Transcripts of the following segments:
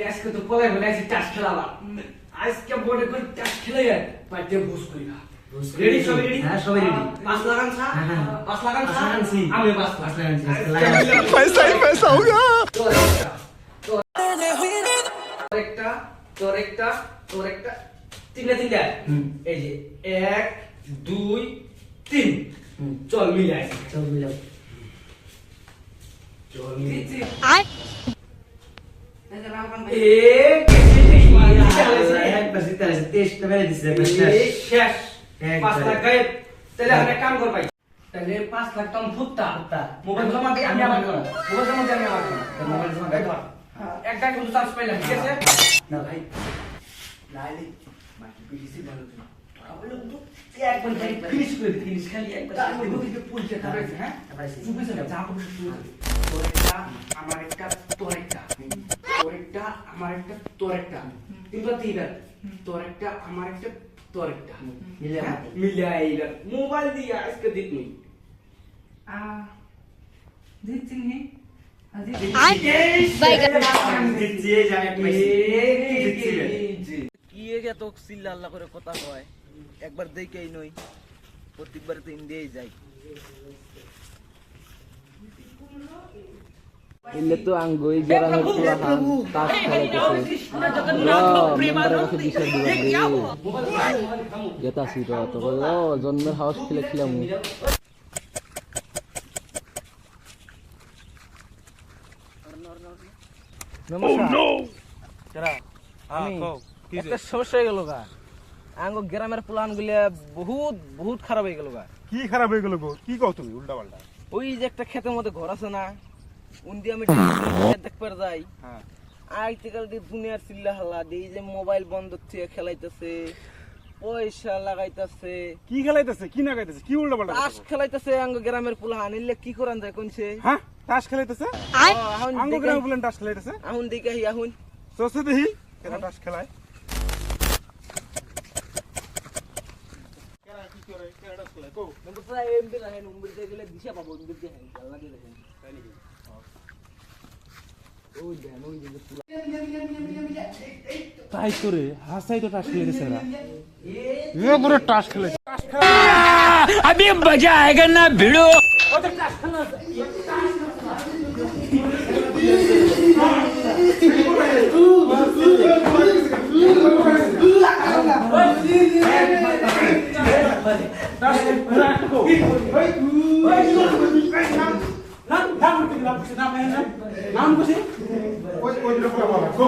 আজকে তো পলাই বলে আজকে টাস খেলাবা আজকে বড় করে টাস খেলে পাইতে বুঝ করি না রেডি সবাই রেডি হ্যাঁ সবাই রেডি পাঁচ লাগান ছা পাঁচ লাগান ছা লাগানছি। আমি পাঁচ লাগানছি। पैसा ही पैसा होगा। তোর একটা তিনটা এই যে 1 2 3 চল মিলাই চল মিলাও চল মিলাই একবার জিতে আছে 23টা মেরে দিছে শেষ একবারে। 5 লাখ গায়েব তাহলে আমরা কাম কর ভাই তাহলে 5 লাখ টাকা ফুটতা মোবাইল জমা দিয়ে আমি আমার করব মোবাইল জমা দিয়ে আমি আমার করব মোবাইল জমা এই ধর একটা কিন্তু চান্স পাইলাম ঠিক আছে না ভাই লাইলি বাকি বিডিসি ভালো তো তাহলে কিন্তু একবার ফিনিশ করে দে ফিনিশ খালি একবার তাহলে কিন্তু পুলতে খাবে হ্যাঁ চুপে চলে যা করব শুরু করে তোর একটা আমার একটা তোর একটা তোর একটা আমার একটা তোর একটা তিনটা তিনটা তোর একটা আমার একটা তোর একটা মিলাইলা মোবাইল দিয়ে আজকে দিত নি দিচ্ছি নি জিতছি এই জায়গায় পাইছি কি এগে তো চিল্লা আল্লাহ করে কথা হয় একবার দেখেই নই প্রত্যেকবার তো ইন্ডিয়াই যাই এলে তো আঙ্গই গ্রামের পুরা হান তাস খেলাইতেছে মেম্বারের কাছে বিচার দিবা গেতাছি তো তো বললো জন্মের হাউস খেলে খেলাম একটা সমস্যা হয়ে গেল গা আঙ্গ গ্রামের প্লান গুলা বহুত বহুত খারাপ হয়ে গেল গা কি খারাপ হয়ে গেল গো কি কও তুমি উল্টা পাল্টা ওই যে একটা ক্ষেতের মধ্যে ঘর আছে না উন্দি আমি দেখবার যাই হ্যাঁ আজকাল দিয়ে দুনিয়ার চিল্লা হাল্লা দিয়ে এই যে মোবাইল বন্ধ থেকে খেলাইতেছে পয়সা লাগাইতেছে কি খেলাইতেছে কি না গাইতেছে কি উল্টা পাল্টা তাস খেলাইতেছে আঙ্গ গ্রামের পোলা আনিলে কি করান যায় কোনছে হ্যাঁ তাস খেলাইতেছে আঙ্গ গ্রামে বলেন তাস খেলাইতেছে আহুন দেখে আহুন সস্তে দেহি কেন তাস খেলায় কেন কি করে কেন তাস খেলায় কো নম্বরটা এমবি রাখেন নম্বর দিয়ে গেলে দিশা পাবো নম্বর দিয়ে হ্যাঁ আল্লাহ দিয়ে দেখেন তাই নাকি ওই দেন ওই যে তাই করে হাসাই তো তাস খেলাইতেছে না এ পুরো তাস খেলাইছে अभी मजा आएगा ना भिड़ो নাম কইছে ওই ওই লোকটা বলা গো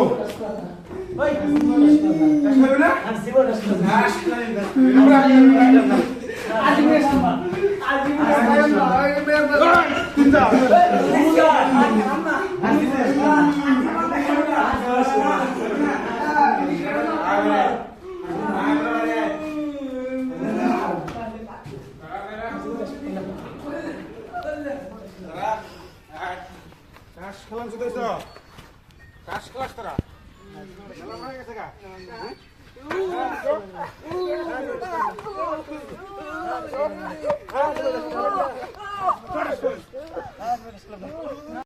ওই তাস খেলাবে না তাস খেলাবে আমরা তিনটা কাশ খেলাম শুধু কাশ ক্লাস তারা খেলা হয়ে গেছে গা